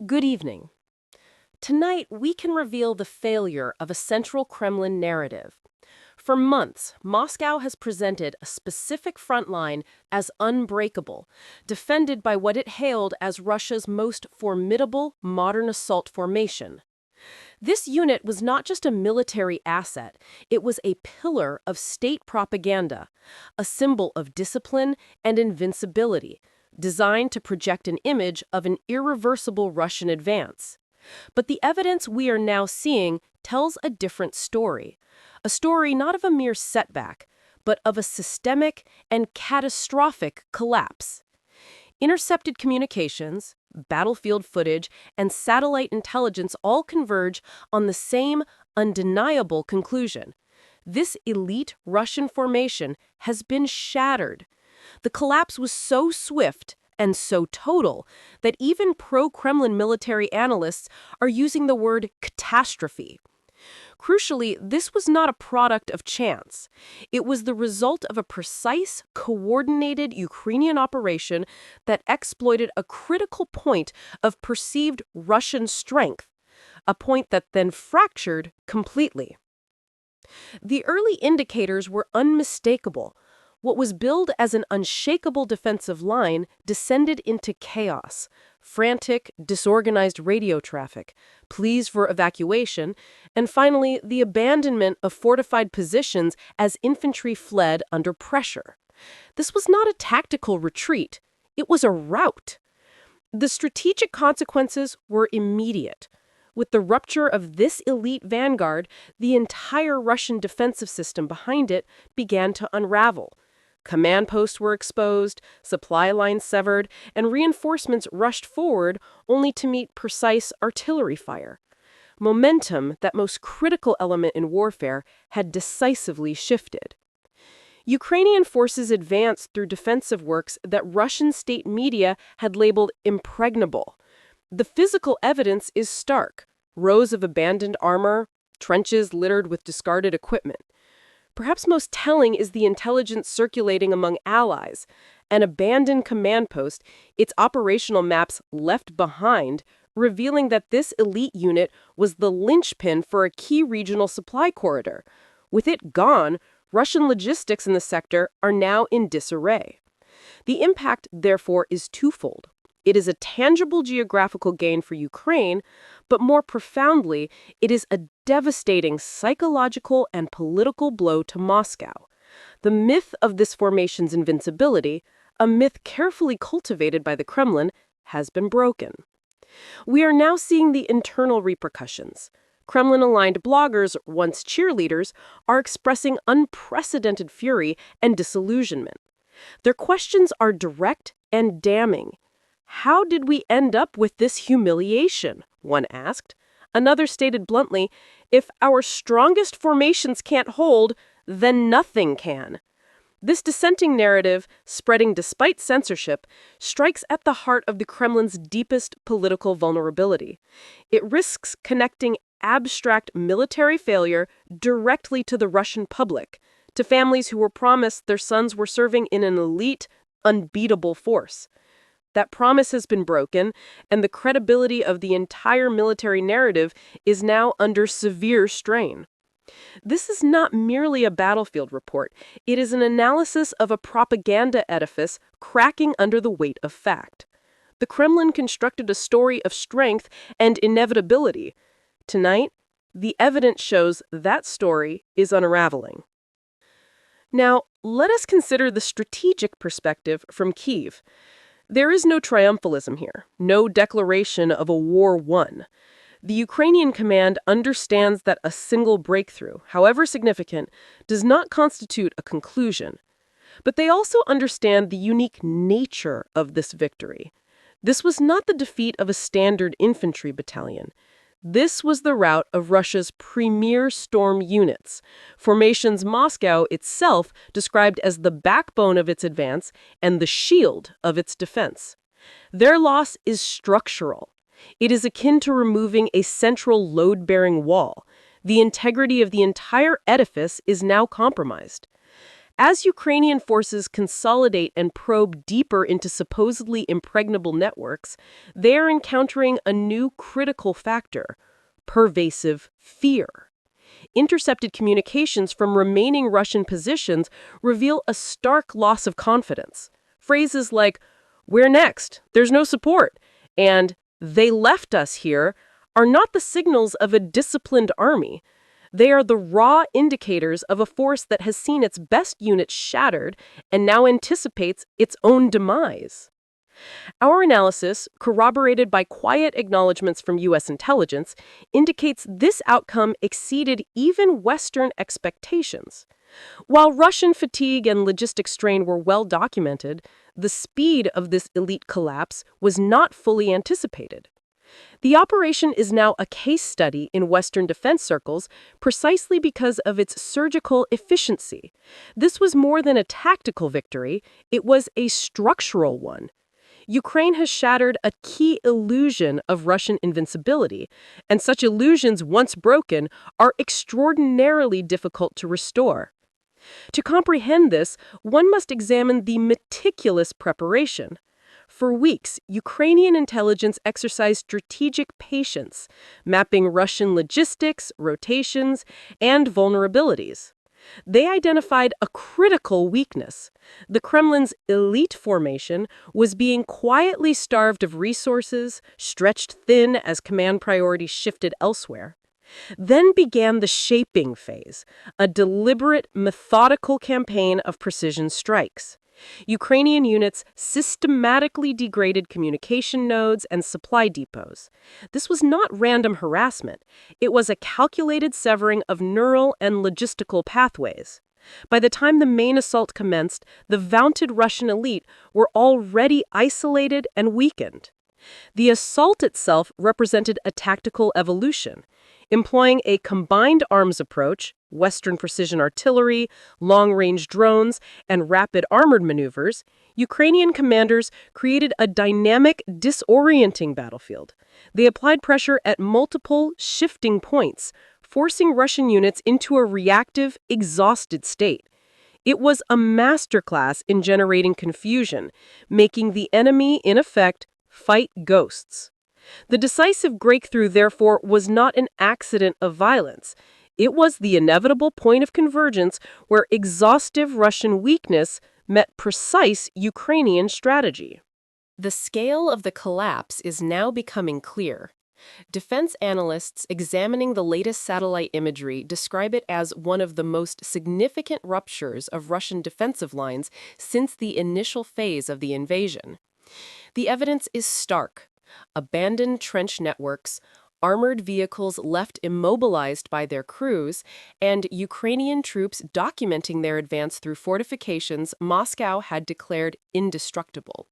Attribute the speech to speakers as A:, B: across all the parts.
A: Good evening. Tonight, we can reveal the failure of a central Kremlin narrative. For months, Moscow has presented a specific front line as unbreakable, defended by what it hailed as Russia's most formidable modern assault formation. This unit was not just a military asset, it was a pillar of state propaganda, a symbol of discipline and invincibility, designed to project an image of an irreversible Russian advance. But the evidence we are now seeing tells a different story. A story not of a mere setback, but of a systemic and catastrophic collapse. Intercepted communications, battlefield footage, and satellite intelligence all converge on the same undeniable conclusion. This elite Russian formation has been shattered. The collapse was so swift and so total that even pro-Kremlin military analysts are using the word catastrophe. Crucially, this was not a product of chance. It was the result of a precise, coordinated Ukrainian operation that exploited a critical point of perceived Russian strength, a point that then fractured completely. The early indicators were unmistakable. What was billed as an unshakable defensive line descended into chaos, frantic, disorganized radio traffic, pleas for evacuation, and finally the abandonment of fortified positions as infantry fled under pressure. This was not a tactical retreat, it was a rout. The strategic consequences were immediate. With the rupture of this elite vanguard, the entire Russian defensive system behind it began to unravel. Command posts were exposed, supply lines severed, and reinforcements rushed forward only to meet precise artillery fire. Momentum, that most critical element in warfare, had decisively shifted. Ukrainian forces advanced through defensive works that Russian state media had labeled impregnable. The physical evidence is stark: rows of abandoned armor, trenches littered with discarded equipment. Perhaps most telling is the intelligence circulating among allies. An abandoned command post, its operational maps left behind, revealing that this elite unit was the linchpin for a key regional supply corridor. With it gone, Russian logistics in the sector are now in disarray. The impact, therefore, is twofold. It is a tangible geographical gain for Ukraine, but more profoundly, it is a devastating psychological and political blow to Moscow. The myth of this formation's invincibility, a myth carefully cultivated by the Kremlin, has been broken. We are now seeing the internal repercussions. Kremlin-aligned bloggers, once cheerleaders, are expressing unprecedented fury and disillusionment. Their questions are direct and damning. How did we end up with this humiliation? One asked. Another stated bluntly, if our strongest formations can't hold, then nothing can. This dissenting narrative, spreading despite censorship, strikes at the heart of the Kremlin's deepest political vulnerability. It risks connecting abstract military failure directly to the Russian public, to families who were promised their sons were serving in an elite, unbeatable force. That promise has been broken, and the credibility of the entire military narrative is now under severe strain. This is not merely a battlefield report. It is an analysis of a propaganda edifice cracking under the weight of fact. The Kremlin constructed a story of strength and inevitability. Tonight, the evidence shows that story is unraveling. Now, let us consider the strategic perspective from Kyiv. There is no triumphalism here, no declaration of a war won. The Ukrainian command understands that a single breakthrough, however significant, does not constitute a conclusion. But they also understand the unique nature of this victory. This was not the defeat of a standard infantry battalion. This was the rout of Russia's premier storm units, formations Moscow itself described as the backbone of its advance and the shield of its defense. Their loss is structural. It is akin to removing a central load-bearing wall. The integrity of the entire edifice is now compromised. As Ukrainian forces consolidate and probe deeper into supposedly impregnable networks, they are encountering a new critical factor: pervasive fear. Intercepted communications from remaining Russian positions reveal a stark loss of confidence. Phrases like, "We're next, there's no support," and "they left us here" are not the signals of a disciplined army. They are the raw indicators of a force that has seen its best units shattered and now anticipates its own demise. Our analysis, corroborated by quiet acknowledgments from U.S. intelligence, indicates this outcome exceeded even Western expectations. While Russian fatigue and logistic strain were well documented, the speed of this elite collapse was not fully anticipated. The operation is now a case study in Western defense circles precisely because of its surgical efficiency. This was more than a tactical victory, it was a structural one. Ukraine has shattered a key illusion of Russian invincibility, and such illusions, once broken, are extraordinarily difficult to restore. To comprehend this, one must examine the meticulous preparation. For weeks, Ukrainian intelligence exercised strategic patience, mapping Russian logistics, rotations, and vulnerabilities. They identified a critical weakness. The Kremlin's elite formation was being quietly starved of resources, stretched thin as command priorities shifted elsewhere. Then began the shaping phase, a deliberate, methodical campaign of precision strikes. Ukrainian units systematically degraded communication nodes and supply depots. This was not random harassment. It was a calculated severing of neural and logistical pathways. By the time the main assault commenced, the vaunted Russian elite were already isolated and weakened. The assault itself represented a tactical evolution. Employing a combined arms approach, Western precision artillery, long-range drones, and rapid armored maneuvers, Ukrainian commanders created a dynamic, disorienting battlefield. They applied pressure at multiple, shifting points, forcing Russian units into a reactive, exhausted state. It was a masterclass in generating confusion, making the enemy, in effect, fight ghosts. The decisive breakthrough, therefore, was not an accident of violence. It was the inevitable point of convergence where exhaustive Russian weakness met precise Ukrainian strategy. The scale of the collapse is now becoming clear. Defense analysts examining the latest satellite imagery describe it as one of the most significant ruptures of Russian defensive lines since the initial phase of the invasion. The evidence is stark. Abandoned trench networks, armored vehicles left immobilized by their crews, and Ukrainian troops documenting their advance through fortifications Moscow had declared indestructible.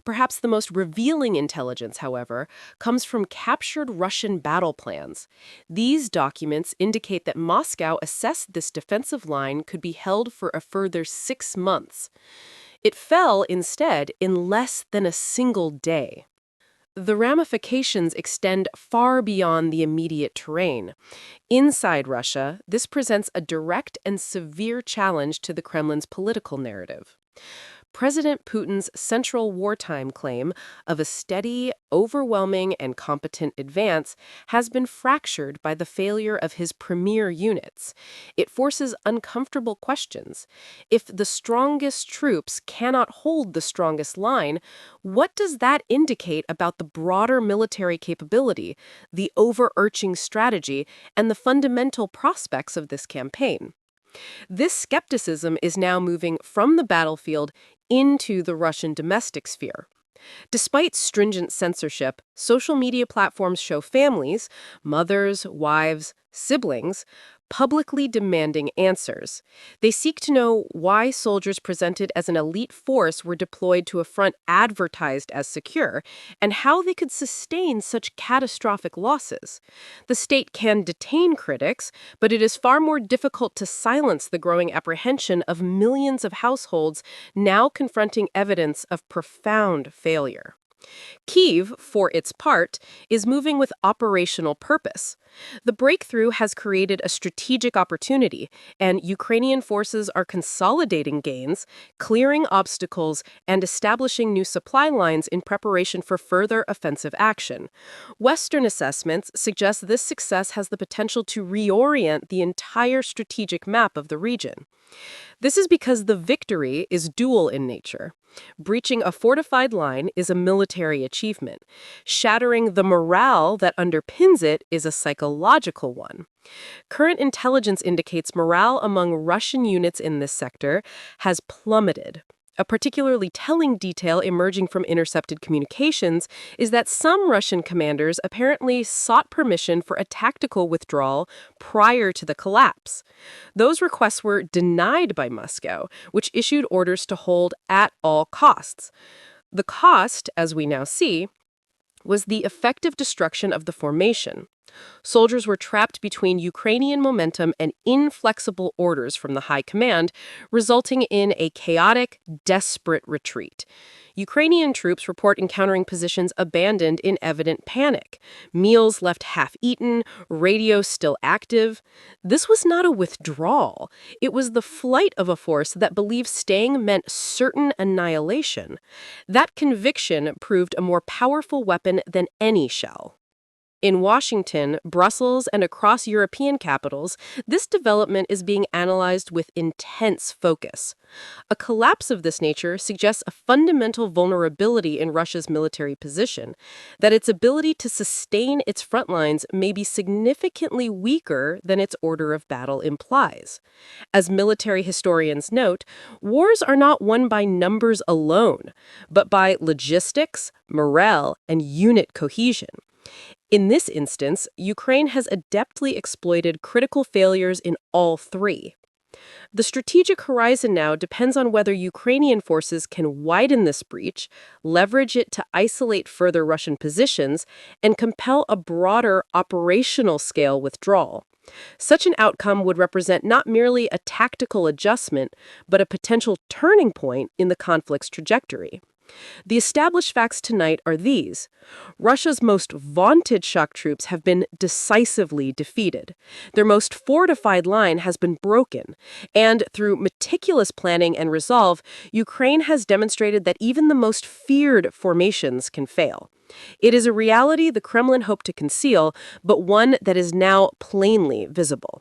A: Perhaps the most revealing intelligence, however, comes from captured Russian battle plans. These documents indicate that Moscow assessed this defensive line could be held for a further 6 months. It fell, instead, in less than a single day. The ramifications extend far beyond the immediate terrain. Inside Russia, this presents a direct and severe challenge to the Kremlin's political narrative. President Putin's central wartime claim of a steady, overwhelming, and competent advance has been fractured by the failure of his premier units. It forces uncomfortable questions. If the strongest troops cannot hold the strongest line, what does that indicate about the broader military capability, the overarching strategy, and the fundamental prospects of this campaign? This skepticism is now moving from the battlefield into the Russian domestic sphere. Despite stringent censorship, social media platforms show families, mothers, wives, siblings, publicly demanding answers. They seek to know why soldiers presented as an elite force were deployed to a front advertised as secure, and how they could sustain such catastrophic losses. The state can detain critics, but it is far more difficult to silence the growing apprehension of millions of households now confronting evidence of profound failure. Kyiv, for its part, is moving with operational purpose. The breakthrough has created a strategic opportunity, and Ukrainian forces are consolidating gains, clearing obstacles, and establishing new supply lines in preparation for further offensive action. Western assessments suggest this success has the potential to reorient the entire strategic map of the region. This is because the victory is dual in nature. Breaching a fortified line is a military achievement. Shattering the morale that underpins it is a psychological one. Current intelligence indicates morale among Russian units in this sector has plummeted. A particularly telling detail emerging from intercepted communications is that some Russian commanders apparently sought permission for a tactical withdrawal prior to the collapse. Those requests were denied by Moscow, which issued orders to hold at all costs. The cost, as we now see, was the effective destruction of the formation. Soldiers were trapped between Ukrainian momentum and inflexible orders from the high command, resulting in a chaotic, desperate retreat. Ukrainian troops report encountering positions abandoned in evident panic, meals left half-eaten, radio still active. This was not a withdrawal. It was the flight of a force that believed staying meant certain annihilation. That conviction proved a more powerful weapon than any shell. In Washington, Brussels, and across European capitals, this development is being analyzed with intense focus. A collapse of this nature suggests a fundamental vulnerability in Russia's military position, that its ability to sustain its front lines may be significantly weaker than its order of battle implies. As military historians note, wars are not won by numbers alone, but by logistics, morale, and unit cohesion. In this instance, Ukraine has adeptly exploited critical failures in all three. The strategic horizon now depends on whether Ukrainian forces can widen this breach, leverage it to isolate further Russian positions, and compel a broader operational scale withdrawal. Such an outcome would represent not merely a tactical adjustment, but a potential turning point in the conflict's trajectory. The established facts tonight are these. Russia's most vaunted shock troops have been decisively defeated. Their most fortified line has been broken. And through meticulous planning and resolve, Ukraine has demonstrated that even the most feared formations can fail. It is a reality the Kremlin hoped to conceal, but one that is now plainly visible.